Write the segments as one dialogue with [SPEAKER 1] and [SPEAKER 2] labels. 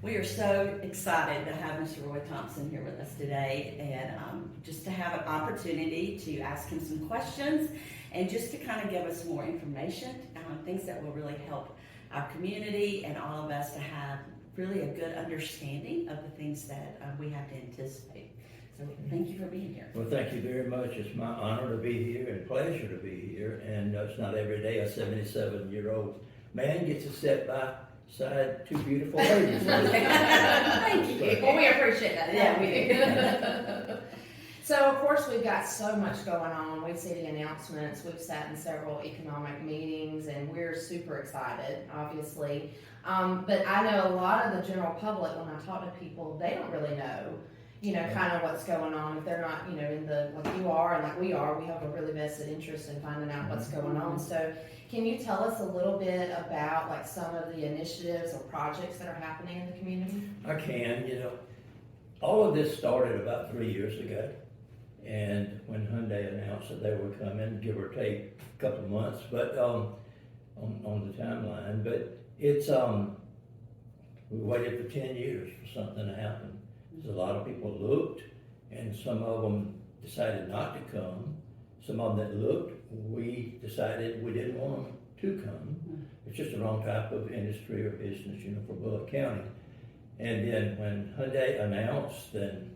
[SPEAKER 1] We are so excited to have Mr. Roy Thompson here with us today, and just to have an opportunity to ask him some questions and just to kind of give us more information, things that will really help our community and all of us to have really a good understanding of the things that we have to anticipate. So thank you for being here.
[SPEAKER 2] Well, thank you very much. It's my honor to be here and pleasure to be here. And it's not every day a 77-year-old man gets to sit beside two beautiful ladies.
[SPEAKER 1] Thank you.
[SPEAKER 3] Well, we appreciate that.
[SPEAKER 1] Yeah, we do.
[SPEAKER 3] So, of course, we've got so much going on. We see the announcements. We've sat in several economic meetings, and we're super excited, obviously. But I know a lot of the general public, when I talk to people, they don't really know, kind of what's going on. If they're not, in the, like you are and like we are, we have a really vested interest in finding out what's going on. So can you tell us a little bit about like some of the initiatives or projects that are happening in the community?
[SPEAKER 2] I can. All of this started about 3 years ago. And when Hyundai announced that they were coming, give or take a couple of months, but on the timeline, but it's we waited for 10 years for something to happen. Because a lot of people looked, and some of them decided not to come. Some of them that looked, we decided we didn't want them to come. It's just the wrong type of industry or business, for Bulloch County. And then when Hyundai announced, then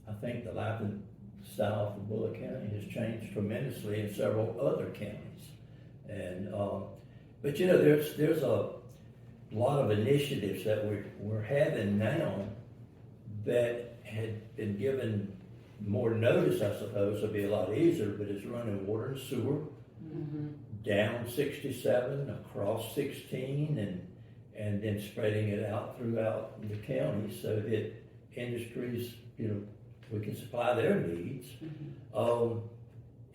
[SPEAKER 2] I think the life and style for Bulloch County has changed tremendously in several other counties. And but there's a lot of initiatives that we're having now that had been given more notice, I suppose. It'll be a lot easier, but it's running water and sewer down 67 across 16 and then spreading it out throughout the county so that industries, we can supply their needs.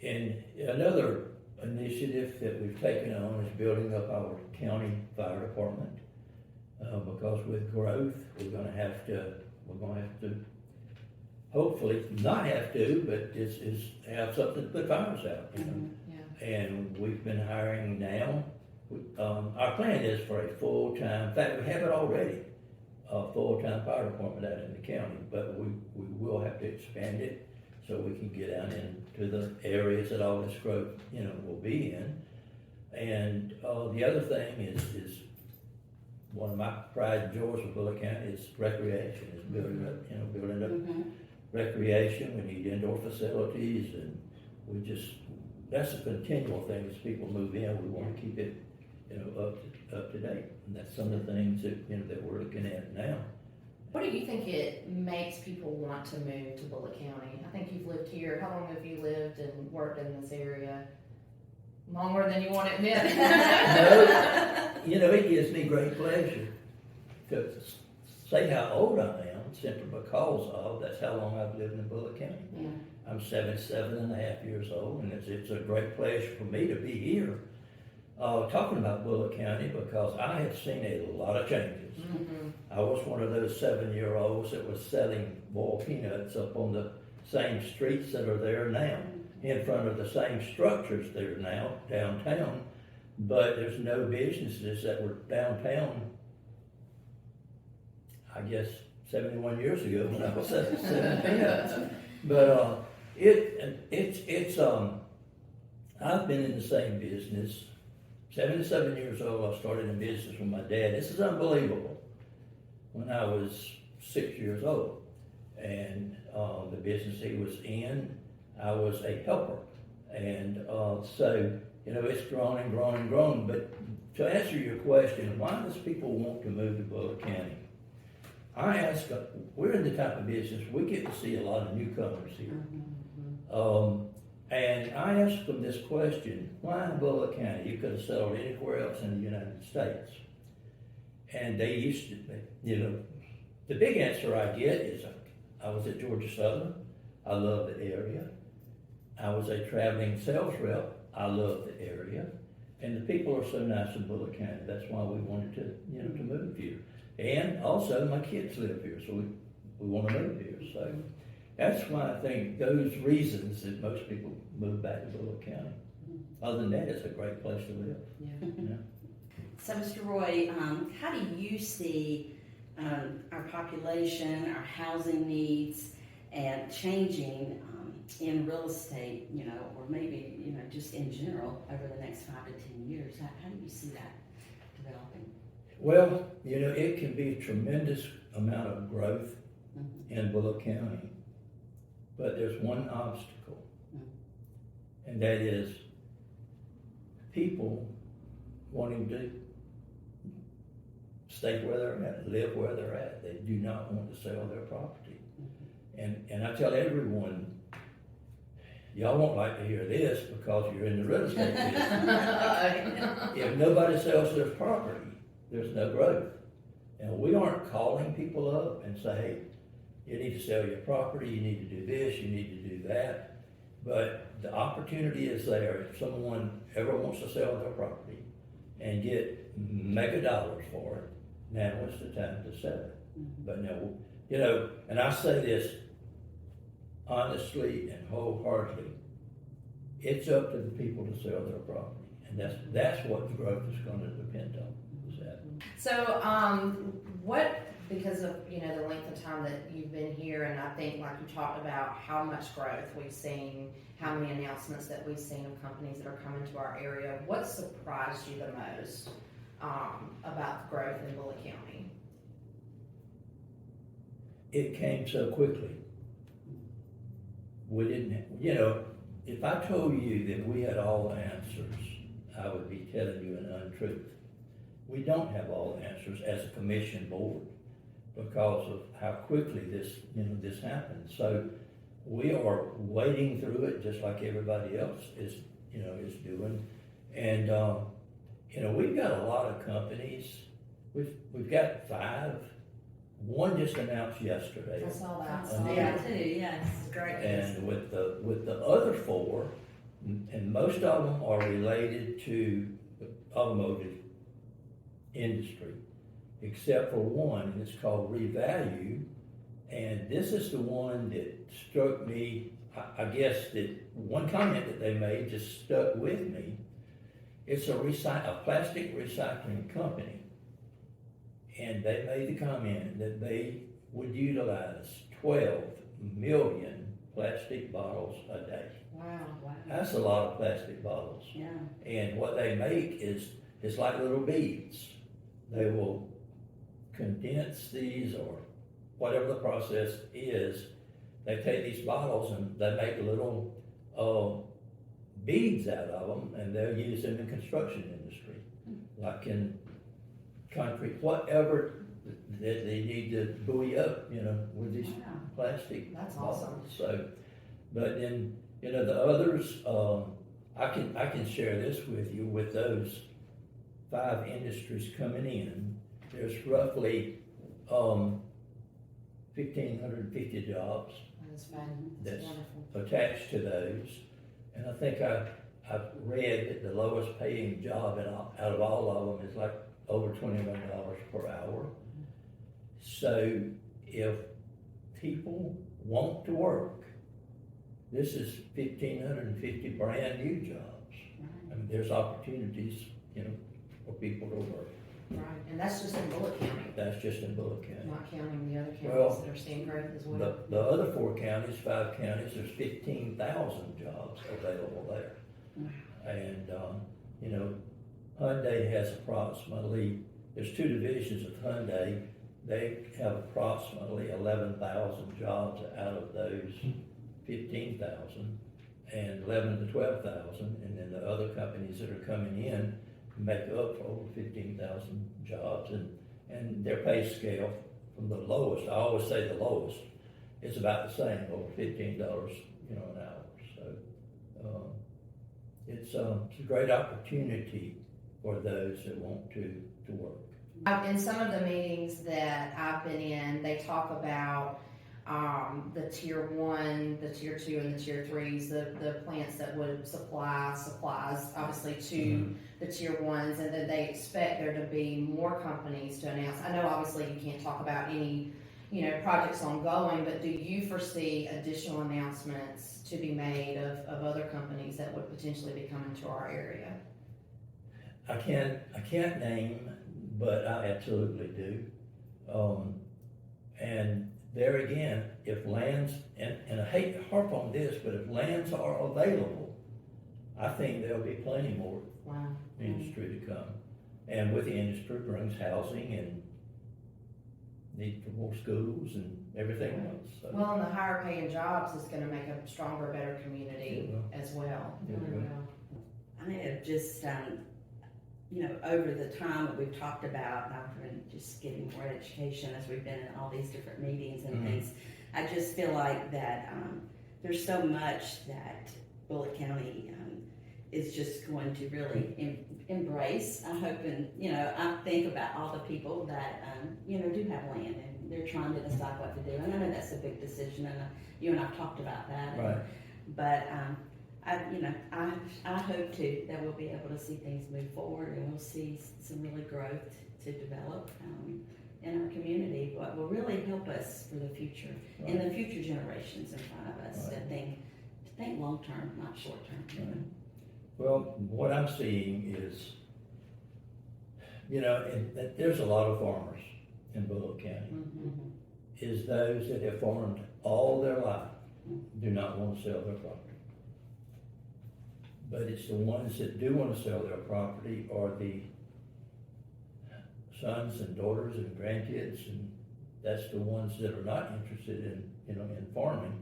[SPEAKER 2] And another initiative that we've taken on is building up our county fire department. Because with growth, we're going to have to hopefully not have to, but is have something to put fires out. And we've been hiring now. Our plan is for a full-time, in fact, we have it already, a full-time fire department out in the county, but we will have to expand it so we can get out into the areas that all this growth, will be in. And the other thing is one of my pride and joys of Bulloch County is recreation, is building up, recreation. We need indoor facilities, and that's a continual thing. As people move in, we want to keep it, up to date. And that's some of the things that, that we're looking at now.
[SPEAKER 3] What do you think it makes people want to move to Bulloch County? I think you've lived here. How long have you lived and worked in this area? Longer than you want to admit.
[SPEAKER 2] No, it gives me great pleasure to say how old I am simply because of that's how long I've lived in Bulloch County.
[SPEAKER 3] Yeah.
[SPEAKER 2] I'm 77 and a half years old, and it's a great pleasure for me to be here talking about Bulloch County because I have seen a lot of changes. I was one of those 7-year-olds that was selling boiled peanuts up on the same streets that are there now, in front of the same structures that are now downtown, but there's no businesses that were downtown, I guess, 71 years ago when I was selling peanuts. But I've been in the same business. 77 years old, I started in business with my dad. This is unbelievable. When I was 6 years old, and the business he was in, I was a helper. And so, it's grown and grown and grown. But to answer your question, why does people want to move to Bulloch County? I ask, we're in the type of business, we get to see a lot of newcomers here. And I asked them this question, why Bulloch County? You could have settled anywhere else in the United States. And they used to, the big answer I get is, I was at Georgia Southern, I love the area. I was a traveling sales rep, I love the area. And the people are so nice in Bulloch County, that's why we wanted to, to move here. And also my kids live here, so we want to move here. So that's why I think those reasons that most people move back to Bulloch County. Other than that, it's a great place to live.
[SPEAKER 1] So Mr. Roy, how do you see our population, our housing needs, and changing in real estate, or maybe, just in general over the next 5 to 10 years? How do you see that developing?
[SPEAKER 2] Well, it can be a tremendous amount of growth in Bulloch County, but there's one obstacle, and that is people wanting to stay where they're at, live where they're at. They do not want to sell their property. And I tell everyone, y'all won't like to hear this because you're in the real estate business. If nobody sells their property, there's no growth. And we aren't calling people up and say, hey, you need to sell your property, you need to do this, you need to do that. But the opportunity is there. If someone ever wants to sell their property and get mega dollars for it, now is the time to sell it. But no, and I say this honestly and wholeheartedly, it's up to the people to sell their property. And that's what the growth is going to depend on. Is that.
[SPEAKER 3] So, because of, the length of time that you've been here, and I think like you talked about how much growth we've seen, how many announcements that we've seen of companies that are coming to our area, what surprised you the most about the growth in Bulloch County?
[SPEAKER 2] It came so quickly. We didn't, if I told you that we had all the answers, I would be telling you an untruth. We don't have all the answers as a commission board because of how quickly this happened. So we are wading through it just like everybody else is doing. And, we've got a lot of companies. We've got 5. One just announced yesterday.
[SPEAKER 3] I saw that.
[SPEAKER 1] Too, yes. Great.
[SPEAKER 2] And with the other 4, and most of them are related to the automotive industry, except for one, and it's called Revalue. And this is the one that struck me. I guess that one comment that they made just stuck with me. It's a plastic recycling company. And they made the comment that they would utilize 12 million plastic bottles a day.
[SPEAKER 3] Wow.
[SPEAKER 2] That's a lot of plastic bottles.
[SPEAKER 1] Yeah.
[SPEAKER 2] And what they make is like little beads. They will condense these, or whatever the process is. They take these bottles and they make little beads out of them, and they'll use them in the construction industry, like in concrete, whatever that they need to buoy up, with these plastic
[SPEAKER 3] That's
[SPEAKER 2] bottles.
[SPEAKER 3] awesome.
[SPEAKER 2] So, but then, the others, I can share this with you. With those 5 industries coming in, there's roughly 1,550 jobs
[SPEAKER 3] That's fun.
[SPEAKER 2] that's
[SPEAKER 3] Wonderful.
[SPEAKER 2] attached to those. And I think I've read that the lowest paying job out of all of them is like over $21 per hour. So if people want to work, this is 1,550 brand new jobs. I mean, there's opportunities, for people to work.
[SPEAKER 3] Right, and that's just in Bulloch County,
[SPEAKER 2] That's just in Bulloch County.
[SPEAKER 3] not counting the other counties
[SPEAKER 2] Well,
[SPEAKER 3] that are seeing growth as well.
[SPEAKER 2] The other 4 counties, 5 counties, there's 15,000 jobs available there. And, Hyundai has approximately, there's 2 divisions of Hyundai. They have approximately 11,000 jobs out of those 15,000, and 11 to 12,000. And then the other companies that are coming in make up for over 15,000 jobs, and their pay scale from the lowest, I always say the lowest, is about the same, over $15, an hour. So it's a great opportunity for those that want to work.
[SPEAKER 3] In some of the meetings that I've been in, they talk about the tier 1, the tier 2, and the tier 3s, the plants that would supply supplies, obviously, to the tier 1s, and then they expect there to be more companies to announce. I know, obviously, you can't talk about any, projects ongoing, but do you foresee additional announcements to be made of other companies that would potentially be coming to our area? I
[SPEAKER 2] can't name, but I absolutely do. And there again, if lands, and I hate to harp on this, but if lands are available, I think there'll be plenty more
[SPEAKER 3] Wow.
[SPEAKER 2] industry to come. And with the industry brings housing and need for more schools and everything else, so.
[SPEAKER 3] Well, and the higher paying jobs is gonna make a stronger, better community
[SPEAKER 2] It will.
[SPEAKER 3] as well.
[SPEAKER 2] It
[SPEAKER 3] Really
[SPEAKER 2] will.
[SPEAKER 3] will.
[SPEAKER 1] I have just, over the time that we've talked about, I've been just getting more education as we've been in all these different meetings and
[SPEAKER 2] Mhm.
[SPEAKER 1] things. I just feel like that there's so much that Bulloch County is just going to really embrace. I hope, and I think about all the people that do have land and they're trying to decide what to do. And I know that's a big decision, and you and I've talked about that.
[SPEAKER 2] Right.
[SPEAKER 1] But I hope too that we'll be able to see things move forward, and we'll see some really growth to develop in our community. What will really help us for the future and the future generations in front of us.
[SPEAKER 2] Right.
[SPEAKER 1] To think long term, not short term.
[SPEAKER 2] Right. Well, what I'm seeing is, that there's a lot of farmers in Bulloch County.
[SPEAKER 1] Mm-hmm.
[SPEAKER 2] Is those that have farmed all their life do not want to sell their property. But it's the ones that do want to sell their property are the sons and daughters and grandkids, and that's the ones that are not interested in farming.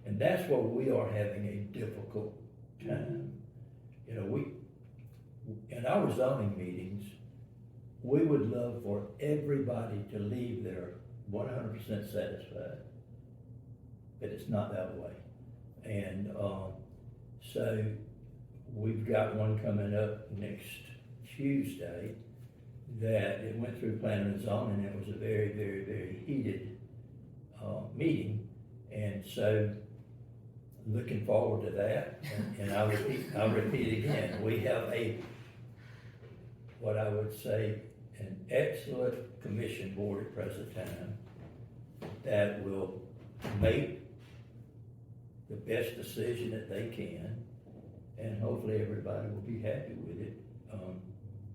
[SPEAKER 2] And that's where we are having a difficult time. We, in our zoning meetings, we would love for everybody to leave there 100% satisfied, but it's not that way. And so we've got one coming up next Tuesday that it went through planning and zoning. It was a very, very, very heated meeting, and so looking forward to that. And I'll repeat again. We have what I would say, an excellent commission board at present time that will make the best decision that they can, and hopefully everybody will be happy with it.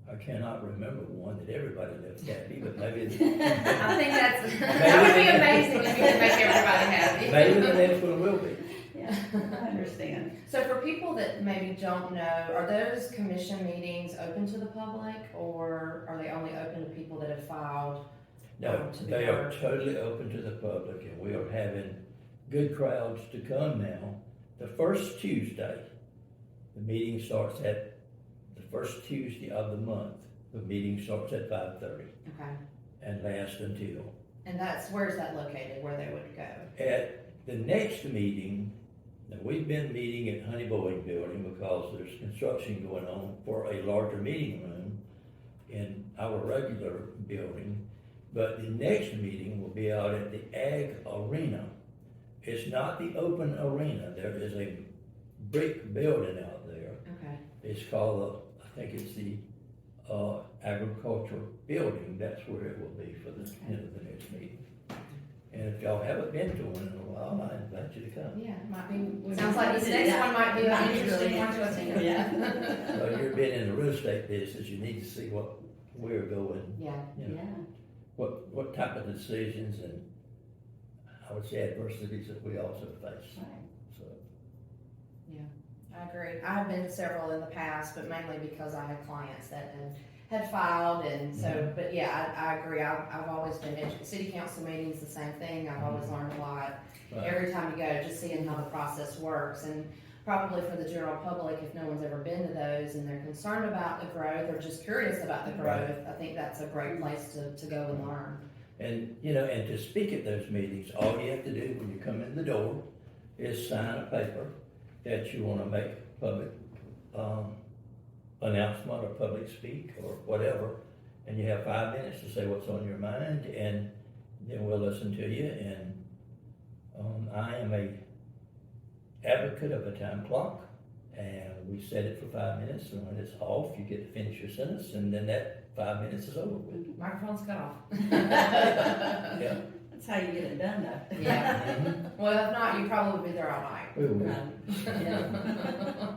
[SPEAKER 2] I cannot remember one that everybody left happy, but maybe.
[SPEAKER 3] I think that would be amazing if you could make everybody happy.
[SPEAKER 2] Maybe the next one will be.
[SPEAKER 1] Yeah, I understand.
[SPEAKER 3] So for people that maybe don't know, are those commission meetings open to the public, or are they only open to people that have filed?
[SPEAKER 2] No,
[SPEAKER 3] to be
[SPEAKER 2] they are
[SPEAKER 3] heard?
[SPEAKER 2] totally open to the public, and we are having good crowds to come now. The first Tuesday, the meeting starts at the first Tuesday of the month. The meeting starts at 5:30
[SPEAKER 3] Okay.
[SPEAKER 2] and lasts until.
[SPEAKER 3] And where's that located, where they would go?
[SPEAKER 2] At the next meeting, now we've been meeting at Honey Boeing Building because there's construction going on for a larger meeting room in our regular building. But the next meeting will be out at the Ag Arena. It's not the open arena. There is a brick building out there.
[SPEAKER 3] Okay.
[SPEAKER 2] It's called, I think it's the agriculture building. That's where it will be for the next meeting. And if y'all haven't been to one in a while, I invite you to come.
[SPEAKER 3] Yeah, might be. Sounds like this next one might be an interesting one to attend.
[SPEAKER 1] Yeah.
[SPEAKER 2] Well, you've been in the real estate business, you need to see what we're going,
[SPEAKER 3] Yeah.
[SPEAKER 2] what type of decisions and I would say adversities that we also face.
[SPEAKER 1] Right.
[SPEAKER 2] So,
[SPEAKER 3] I agree. I've been to several in the past, but mainly because I had clients that had filed, and so, but yeah, I agree. I've always been, city council meetings, the same thing. I've always learned a lot.
[SPEAKER 2] right.
[SPEAKER 3] Every time you go, just seeing how the process works, and probably for the general public, if no one's ever been to those and they're concerned about the growth or just curious about the growth, I think that's a great place to go and learn.
[SPEAKER 2] And, and to speak at those meetings, all you have to do when you come in the door is sign a paper that you want to make public announcement or public speak or whatever, and you have 5 minutes to say what's on your mind, and then we'll listen to you. And I am a advocate of a time clock, and we set it for 5 minutes, and when it's off, you get to finish your sentence, and then that 5 minutes is over with.
[SPEAKER 3] Microphone's cut off.
[SPEAKER 2] Yeah.
[SPEAKER 1] That's how you get it done, though.
[SPEAKER 3] Yeah. Well, if not, you probably would be there all night.
[SPEAKER 2] We will.
[SPEAKER 1] Yeah.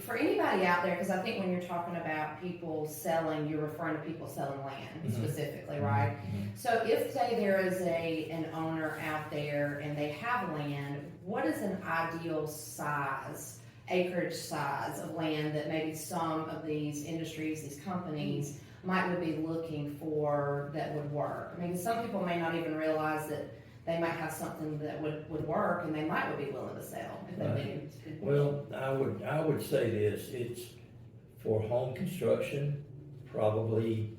[SPEAKER 3] for anybody out there, because I think when you're talking about people selling, you're referring to people selling land
[SPEAKER 2] Mhm.
[SPEAKER 3] specifically, right?
[SPEAKER 2] Mhm.
[SPEAKER 3] So if, say, there is an owner out there and they have land, what is an ideal size, acreage size of land that maybe some of these industries, these companies would be looking for that would work? I mean, some people may not even realize that they might have something that would work, and they would be willing to sell if they
[SPEAKER 2] Right.
[SPEAKER 3] do.
[SPEAKER 2] Well, I would say this, it's for home construction, probably,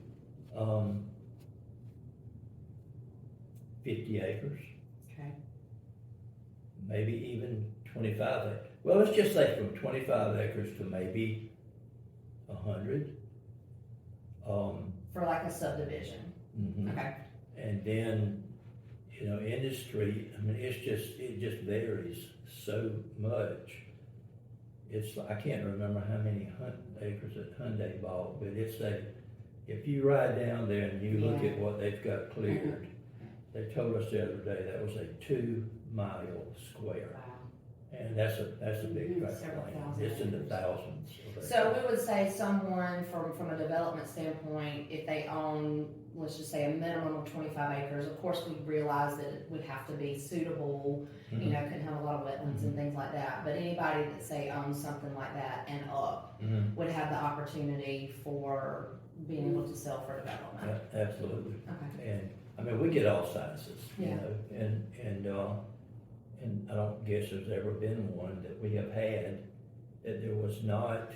[SPEAKER 2] 50 acres,
[SPEAKER 3] Okay.
[SPEAKER 2] maybe even 25 acres. Well, let's just say from 25 acres to maybe 100.
[SPEAKER 3] For like a subdivision.
[SPEAKER 2] Mhm.
[SPEAKER 3] Okay.
[SPEAKER 2] And then, industry, I mean, it just varies so much. I can't remember how many acres that Hyundai bought, but if you ride down there and you look at what they've got cleared, they told us the other day that was a 2-mile square.
[SPEAKER 3] Wow.
[SPEAKER 2] And that's a big tract
[SPEAKER 3] Several
[SPEAKER 2] of land.
[SPEAKER 3] thousand
[SPEAKER 2] It's in the
[SPEAKER 3] acres.
[SPEAKER 2] thousands of
[SPEAKER 3] So
[SPEAKER 2] acres.
[SPEAKER 3] we would say someone from a development standpoint, if they own, let's just say a minimum of 25 acres, of course we realize that it would have to be suitable,
[SPEAKER 2] Mhm.
[SPEAKER 3] couldn't have a lot of wetlands and things like that. But anybody that say owns something like that and up
[SPEAKER 2] Mhm.
[SPEAKER 3] would have the opportunity for being able to sell for development.
[SPEAKER 2] Yeah, absolutely.
[SPEAKER 3] Okay.
[SPEAKER 2] And, I mean, we get all sizes,
[SPEAKER 3] Yeah.
[SPEAKER 2] and I don't guess there's ever been one that we have had that there was not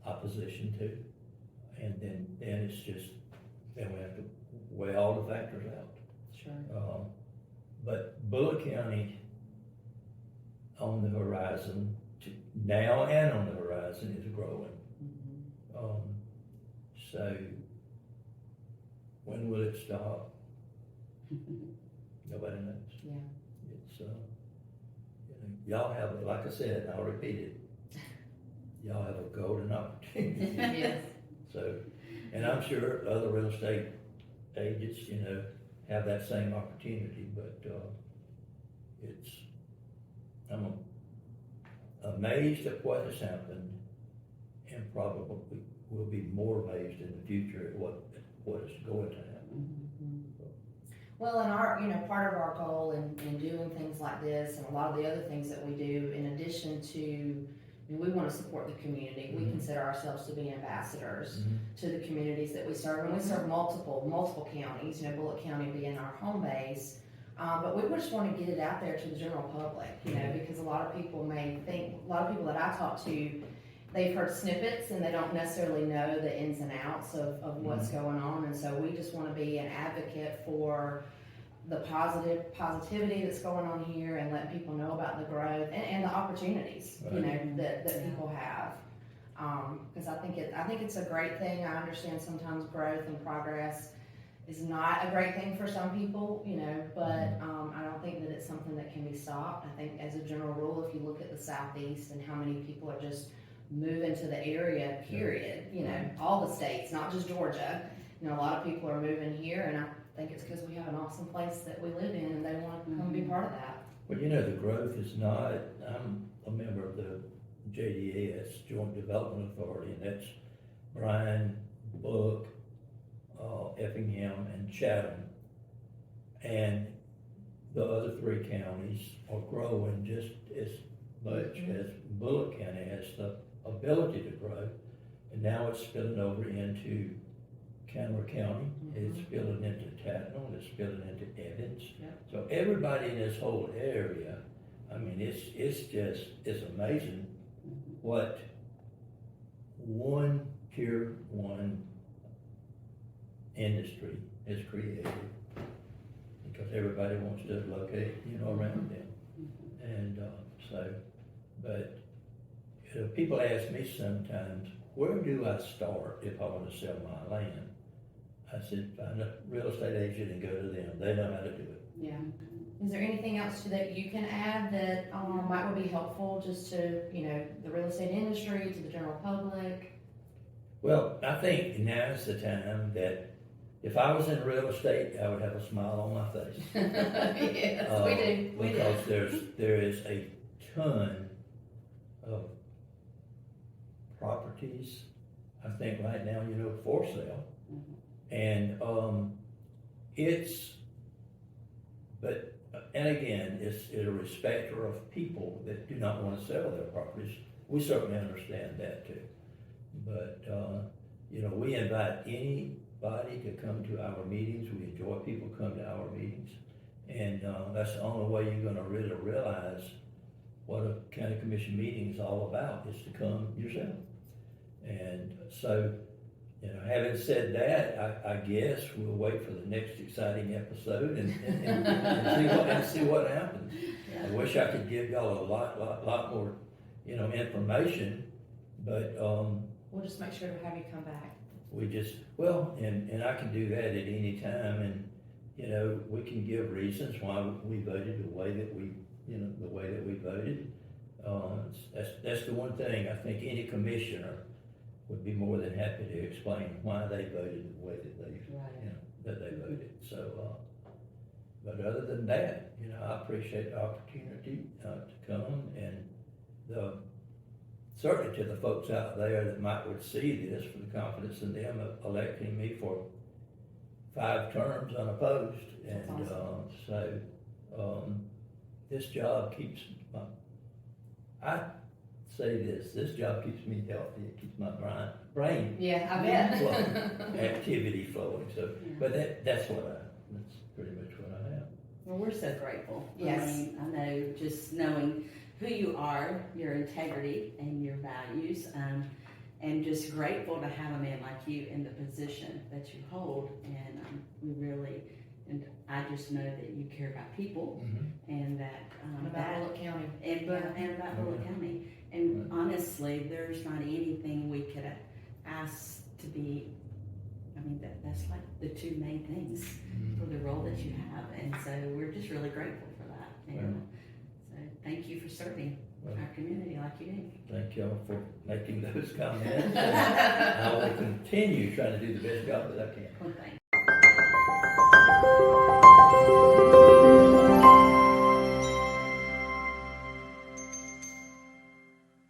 [SPEAKER 2] opposition to. And then it's just, then we have to weigh all the factors out.
[SPEAKER 3] Sure.
[SPEAKER 2] But Bulloch County on the horizon, now and on the horizon, is growing. So when will it stop? Nobody knows.
[SPEAKER 3] Yeah.
[SPEAKER 2] It's, y'all have, like I said, I'll repeat it, y'all have a golden opportunity.
[SPEAKER 3] Yes.
[SPEAKER 2] So, and I'm sure other real estate agents, have that same opportunity, but, I'm amazed at what has happened, and probably will be more amazed in the future at what is going to happen.
[SPEAKER 3] Well, and part of our goal in doing things like this and a lot of the other things that we do, in addition to, we want to support the community. We
[SPEAKER 2] Mhm.
[SPEAKER 3] consider ourselves to be ambassadors
[SPEAKER 2] Mhm.
[SPEAKER 3] to the communities that we serve, and we serve multiple counties, Bulloch County being our home base. But we just want to get it out there to the general public, because a lot of people that I talk to, they've heard snippets and they don't necessarily know the ins and outs of what's going on. And so we just want to be an advocate for the positivity that's going on here, and let people know about the growth and the opportunities,
[SPEAKER 2] Right.
[SPEAKER 3] that people have. Because I think it's a great thing. I understand sometimes growth and progress is not a great thing for some people, but I don't think that it's something that can be stopped. I think as a general rule, if you look at the Southeast and how many people are just moving to the area, period, all the states, not just Georgia, a lot of people are moving here, and I think it's because we have an awesome place that we live in, and they want to come be part of that.
[SPEAKER 2] Well, the growth is not, I'm a member of the JDS, Joint Development Authority, and that's Bryan, Bulloch, Effingham, and Chatham. And the other 3 counties are growing just as much as Bulloch County has the ability to grow. And now it's spilling over into Kennewick County, it's spilling into Tatnall, it's spilling into Evans.
[SPEAKER 3] Yep.
[SPEAKER 2] So everybody in this whole area, I mean, it's amazing what tier one industry has created, because everybody wants to locate, around them. And, people ask me sometimes, where do I start if I want to sell my land? I said, find a real estate agent and go to them. They know how to do it.
[SPEAKER 3] Yeah. Is there anything else that you can add that would be helpful just to, the real estate industry, to the general public?
[SPEAKER 2] Well, I think now's the time that if I was in real estate, I would have a smile on my face.
[SPEAKER 3] Yes, we do.
[SPEAKER 2] Because there is a ton of properties, I think right now, for sale.
[SPEAKER 1] Mhm.
[SPEAKER 2] And, and again, it's a respecter of people that do not wanna sell their properties. We certainly understand that too. But, we invite anybody to come to our meetings. We enjoy people come to our meetings. And, that's the only way you're gonna really realize what a county commission meeting is all about, is to come yourself. And so, having said that, I guess we'll wait for the next exciting episode and see what happens.
[SPEAKER 1] Yeah.
[SPEAKER 2] I wish I could give y'all a lot more, information, but,
[SPEAKER 3] We'll just make sure to have you come back.
[SPEAKER 2] and I can do that at any time, and, we can give reasons why we voted the way that we voted. That's the one thing, I think any commissioner would be more than happy to explain why they voted the way that
[SPEAKER 1] Right.
[SPEAKER 2] that they voted, so, but other than that, I appreciate the opportunity, to come, and certainly to the folks out there that would see this, for the confidence in them of electing me for 5 terms unopposed.
[SPEAKER 3] That's
[SPEAKER 2] And,
[SPEAKER 3] awesome.
[SPEAKER 2] this job keeps I say this job keeps me healthy, it keeps my brain
[SPEAKER 3] Yeah, I bet.
[SPEAKER 2] flowing, activity flowing, so,
[SPEAKER 1] Yeah.
[SPEAKER 2] but that's pretty much what I have.
[SPEAKER 1] Well, we're so grateful.
[SPEAKER 3] Yes.
[SPEAKER 1] I know just knowing who you are, your integrity and your values, and just grateful to have a man like you in the position that you hold. And and I just know that you care about people and that,
[SPEAKER 3] About Bulloch County.
[SPEAKER 1] and about Bulloch County. And honestly, there's not anything we could ask to be, that's like the 2 main things for the role that you have. And so we're just really grateful for that. And so thank you for serving our community like you do.
[SPEAKER 2] Thank y'all for making those comments. I will continue trying to do the best job that I can.
[SPEAKER 1] Well, thank